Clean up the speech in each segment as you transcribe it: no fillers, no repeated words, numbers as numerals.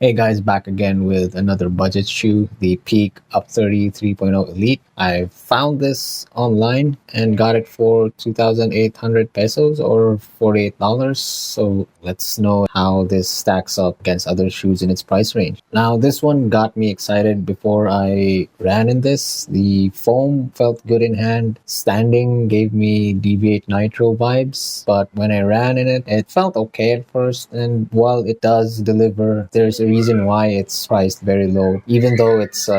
Hey guys, back again with another budget shoe, the Peak Up30 3.0 Elite. I found this online and got it for 2,800 pesos or $48. So let's know how this stacks up against other shoes in its price range. Now, this one got me excited before I ran in this. The foam felt good in hand. Standing gave me DB8 Nitro vibes, but when I ran in it, it felt okay at first. And while it does deliver, there's a reason why it's priced very low, even though it's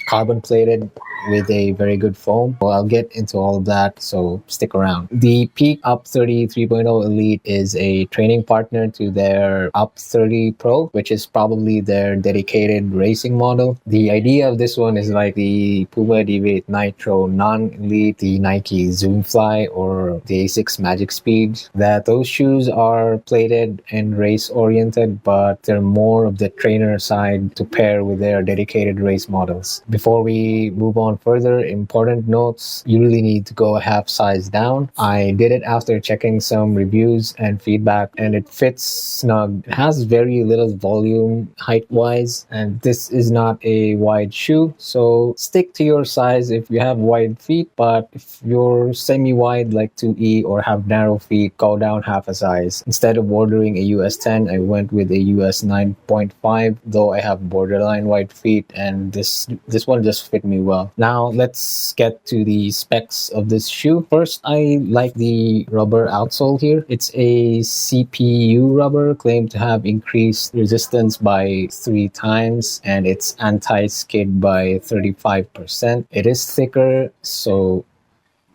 carbon plated with a very good foam. Well, I'll get into all of that, so stick around. The Peak Up30 3.0 Elite is a training partner to their Up30 Pro, which is probably their dedicated racing model. The idea of this one is like the Puma DB8 Nitro non-elite, the Nike Zoomfly, or the Asics Magic Speed, that those shoes are plated and race-oriented, but they're more of the trainer side to pair with their dedicated race models. Before we move on further, important notes: you really need to go a half size down. I did it after checking some reviews and feedback, and it fits snug. It has very little volume height wise, and this is not a wide shoe, so stick to your size if you have wide feet. But if you're semi-wide like 2E or have narrow feet, go down half a size. Instead of ordering a US 10, I went with a US 9.5, though I have borderline wide feet, and this one just fit me well. Now let's get to the specs of this shoe. First, I like the rubber outsole here. It's a CPU rubber claimed to have increased resistance by 3 times, and it's anti-skid by 35%. It is thicker, so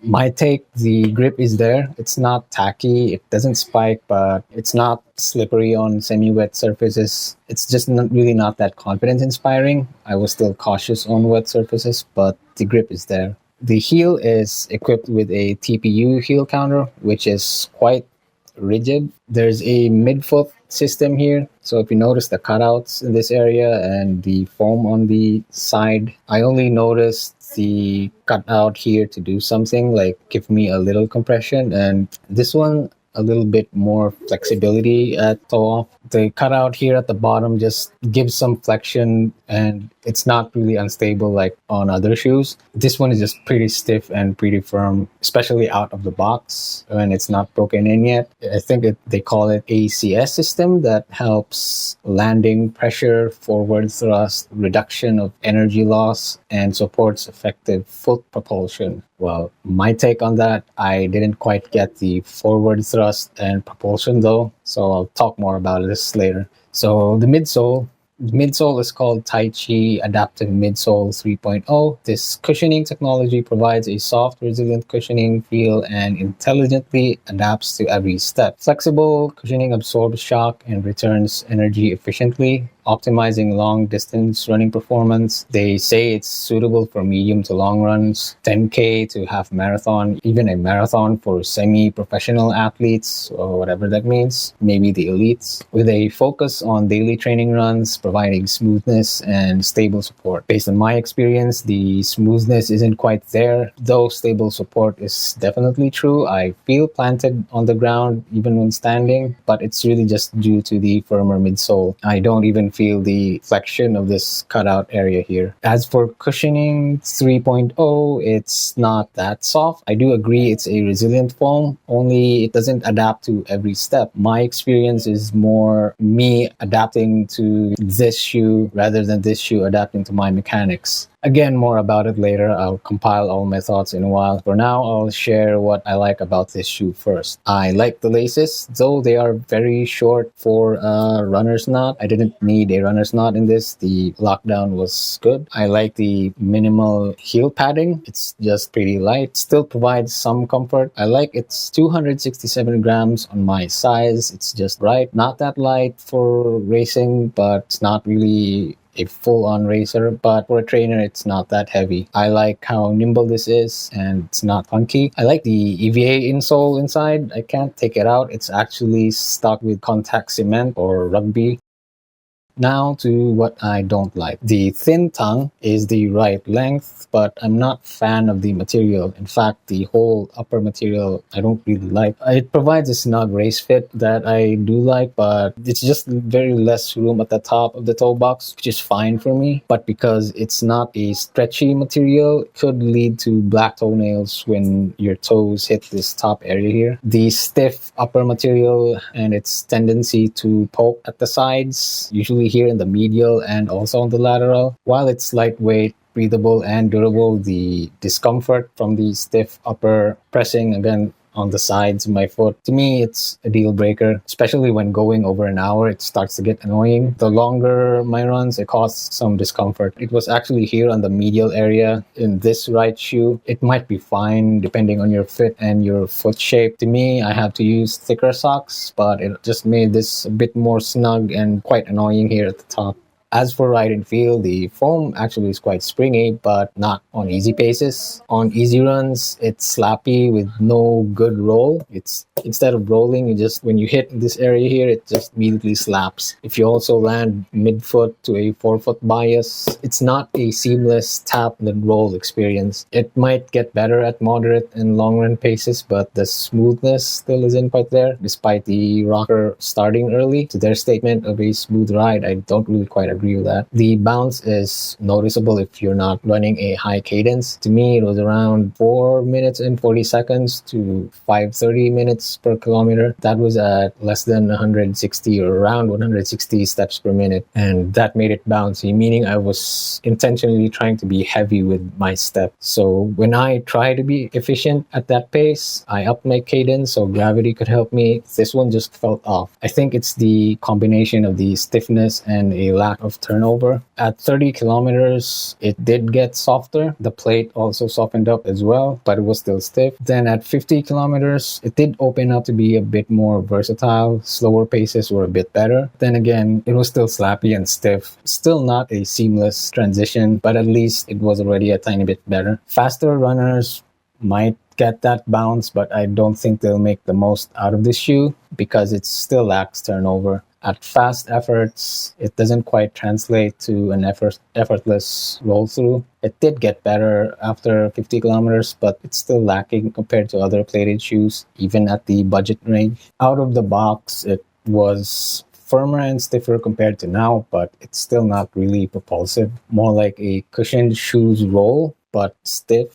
my take, the grip is there. It's not tacky, it doesn't spike, but it's not slippery on semi-wet surfaces. It's just really not that confidence inspiring. I was still cautious on wet surfaces, but the grip is there. The heel is equipped with a TPU heel counter, which is quite rigid. There's a midfoot system here, so if you notice the cutouts in this area and the foam on the side, I only noticed the cutout here to do something like give me a little compression, and this one a little bit more flexibility at toe off. The cutout here at the bottom just gives some flexion, and it's not really unstable like on other shoes. This one is just pretty stiff and pretty firm, especially out of the box when it's not broken in yet. I think they call it ACS system, that helps landing pressure, forward thrust, reduction of energy loss, and supports effective foot propulsion. Well, my take on that, I didn't quite get the forward thrust and propulsion though, so I'll talk more about this later. So the midsole is called Tai Chi Adaptive Midsole 3.0. This cushioning technology provides a soft, resilient cushioning feel and intelligently adapts to every step. Flexible cushioning absorbs shock and returns energy efficiently, optimizing long-distance running performance. They say it's suitable for medium to long runs, 10K to half marathon, even a marathon for semi-professional athletes, or whatever that means, maybe the elites, with a focus on daily training runs, providing smoothness and stable support. Based on my experience, the smoothness isn't quite there, though stable support is definitely true. I feel planted on the ground even when standing, but it's really just due to the firmer midsole. I don't even feel the flexion of this cutout area here. As for cushioning 3.0, it's not that soft. I do agree it's a resilient foam, only it doesn't adapt to every step. My experience is more me adapting to this shoe rather than this shoe adapting to my mechanics. Again, more about it later. I'll compile all my thoughts in a while. For now, I'll share what I like about this shoe first. I like the laces, though they are very short for a runner's knot. I didn't need a runner's knot in this. The lockdown was good. I like the minimal heel padding. It's just pretty light. Still provides some comfort. I like it's 267 grams on my size. It's just right. Not that light for racing, but it's not really a full-on racer, but for a trainer it's not that heavy. I like how nimble this is, and it's not funky. I like the EVA insole inside. I can't take it out. It's actually stuck with contact cement or rugby. Now to what I don't like. The thin tongue is the right length, but I'm not a fan of the material. In fact, the whole upper material I don't really like. It provides a snug race fit that I do like, but it's just very less room at the top of the toe box, which is fine for me. But because it's not a stretchy material, it could lead to black toenails when your toes hit this top area here. The stiff upper material and its tendency to poke at the sides, usually here in the medial and also on the lateral. While it's lightweight, breathable, and durable, the discomfort from the stiff upper pressing again on the sides of my foot, to me it's a deal breaker, especially when going over an hour. It starts to get annoying. The longer my runs, it causes some discomfort. It was actually here on the medial area in this right shoe. It might be fine depending on your fit and your foot shape. To me, I have to use thicker socks, but it just made this a bit more snug and quite annoying here at the top. As for ride and feel, the foam actually is quite springy, but not on easy paces. On easy runs, it's slappy with no good roll. It's instead of rolling, when you hit this area here, it just immediately slaps. If you also land mid-foot to a forefoot bias, it's not a seamless tap and roll experience. It might get better at moderate and long run paces, but the smoothness still isn't quite there, despite the rocker starting early. To their statement of a smooth ride, I don't really quite agree with that. The bounce is noticeable if you're not running a high cadence. To me, it was around 4 minutes and 40 seconds to 5:30 minutes per kilometer. That was at less than 160 or around 160 steps per minute, and that made it bouncy, meaning I was intentionally trying to be heavy with my step. So when I try to be efficient at that pace, I upped my cadence so gravity could help me. This one just felt off. I think it's the combination of the stiffness and a lack of turnover. At 30 kilometers, it did get softer. The plate also softened up as well, but it was still stiff. Then at 50 kilometers, it did open up to be a bit more versatile. Slower paces were a bit better. Then again, it was still slappy and stiff. Still not a seamless transition, but at least it was already a tiny bit better. Faster runners might get that bounce, but I don't think they'll make the most out of this shoe because it still lacks turnover. At fast efforts, it doesn't quite translate to an effortless roll through. It did get better after 50 kilometers, but it's still lacking compared to other plated shoes, even at the budget range. Out of the box, it was firmer and stiffer compared to now, but it's still not really propulsive. More like a cushioned shoes roll, but stiff.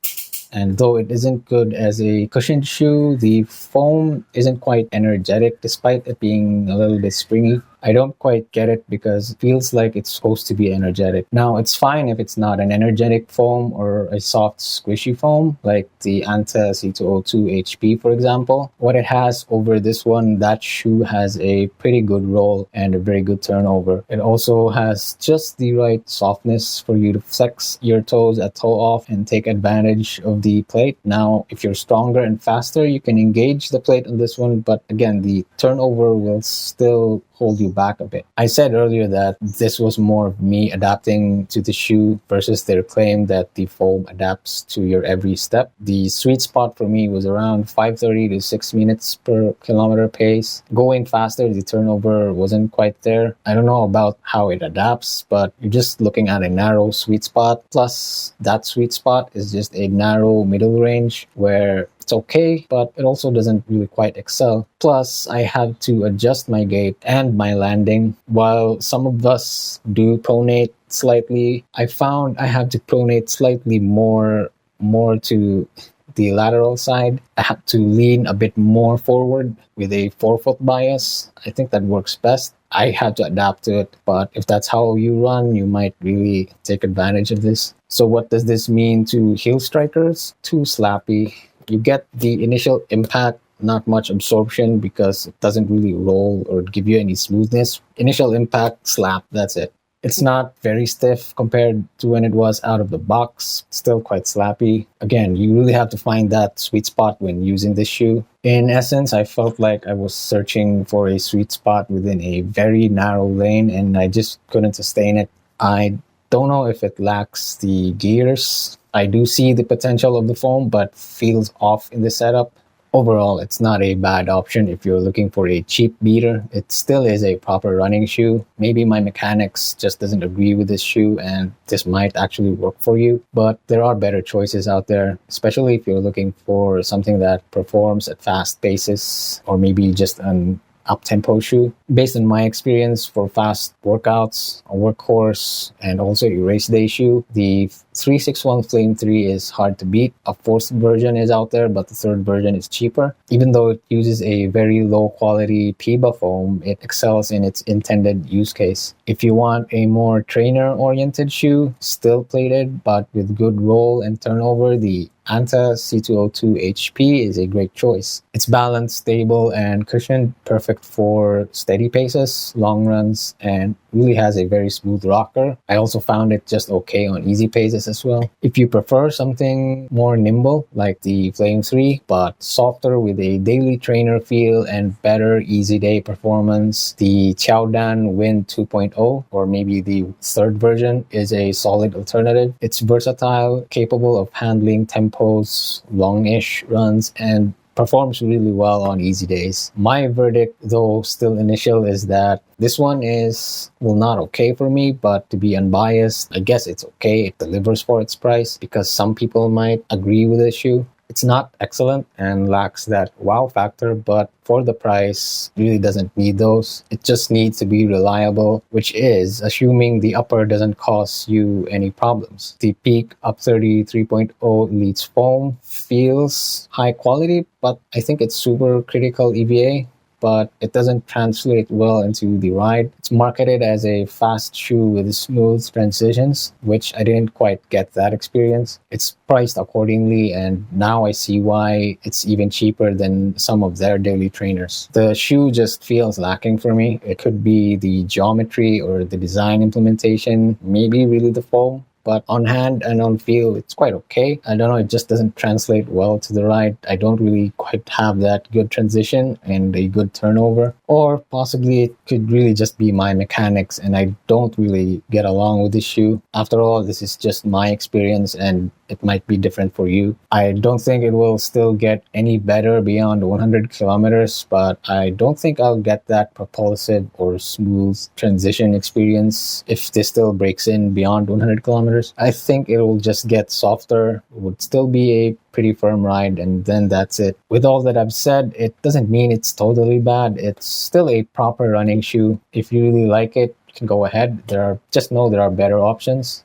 And though it isn't good as a cushioned shoe, the foam isn't quite energetic despite it being a little bit springy. I don't quite get it because it feels like it's supposed to be energetic. Now, it's fine if it's not an energetic foam or a soft, squishy foam like the Anta C202 HP, for example. What it has over this one, that shoe has a pretty good roll and a very good turnover. It also has just the right softness for you to flex your toes at toe off and take advantage of the plate. Now, if you're stronger and faster, you can engage the plate on this one, but again, the turnover will still hold you back a bit. I said earlier that this was more of me adapting to the shoe versus their claim that the foam adapts to your every step. The sweet spot for me was around 5:30 to 6 minutes per kilometer pace. Going faster, the turnover wasn't quite there. I don't know about how it adapts, but you're just looking at a narrow sweet spot. Plus, that sweet spot is just a narrow middle range where it's okay, but it also doesn't really quite excel. Plus, I have to adjust my gait and my landing. While some of us do pronate slightly, I found I have to pronate slightly more to the lateral side. I have to lean a bit more forward with a forefoot bias. I think that works best. I had to adapt to it, but if that's how you run, you might really take advantage of this. So what does this mean to heel strikers? Too slappy. You get the initial impact, not much absorption because it doesn't really roll or give you any smoothness. Initial impact, slap, that's it. It's not very stiff compared to when it was out of the box. Still quite slappy. Again, you really have to find that sweet spot when using this shoe. In essence, I felt like I was searching for a sweet spot within a very narrow lane and I just couldn't sustain it. I don't know if it lacks the gears. I do see the potential of the foam, but feels off in the setup. Overall, it's not a bad option if you're looking for a cheap beater. It still is a proper running shoe. Maybe my mechanics just doesn't agree with this shoe and this might actually work for you, but there are better choices out there, especially if you're looking for something that performs at fast paces or maybe just an up-tempo shoe. Based on my experience for fast workouts, a workhorse, and also a race day shoe, the 361 Flame 3 is hard to beat. A fourth version is out there, but the third version is cheaper. Even though it uses a very low quality PEBA foam, it excels in its intended use case. If you want a more trainer-oriented shoe, still plated, but with good roll and turnover, the Anta C202 HP is a great choice. It's balanced, stable, and cushioned, perfect for steady paces, long runs, and really has a very smooth rocker. I also found it just okay on easy paces as well. If you prefer something more nimble like the Flame 3 but softer with a daily trainer feel and better easy day performance, the Qiaodan Wind 2.0 or maybe the third version is a solid alternative. It's versatile, capable of handling tempos, longish runs, and performs really well on easy days. My verdict, though still initial, is that this one is, well, not okay for me, but to be unbiased, I guess it's okay. It delivers for its price because some people might agree with the shoe. It's not excellent and lacks that wow factor, but for the price, really doesn't need those. It just needs to be reliable, which is assuming the upper doesn't cause you any problems. The Peak Up30 3.0 Elite's foam feels high quality, but I think it's super critical EVA, but it doesn't translate well into the ride. It's marketed as a fast shoe with smooth transitions, which I didn't quite get that experience. It's priced accordingly, and now I see why it's even cheaper than some of their daily trainers. The shoe just feels lacking for me. It could be the geometry or the design implementation, maybe really the foam. But on hand and on feel, it's quite okay. I don't know, it just doesn't translate well to the ride. I don't really quite have that good transition and a good turnover. Or possibly it could really just be my mechanics and I don't really get along with this shoe. After all, this is just my experience and it might be different for you. I don't think it will still get any better beyond 100 kilometers, but I don't think I'll get that propulsive or smooth transition experience if this still breaks in beyond 100 kilometers. I think it will just get softer, would still be a pretty firm ride, and then that's it. With all that I've said, it doesn't mean it's totally bad. It's still a proper running shoe. If you really like it, can go ahead. Just know there are better options.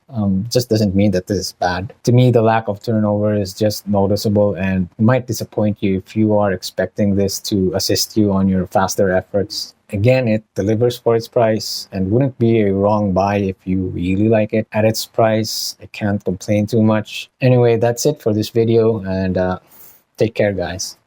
Just doesn't mean that this is bad. To me, the lack of turnover is just noticeable and might disappoint you if you are expecting this to assist you on your faster efforts. Again, it delivers for its price and wouldn't be a wrong buy if you really like it. At its price, I can't complain too much. Anyway, that's it for this video, and take care, guys.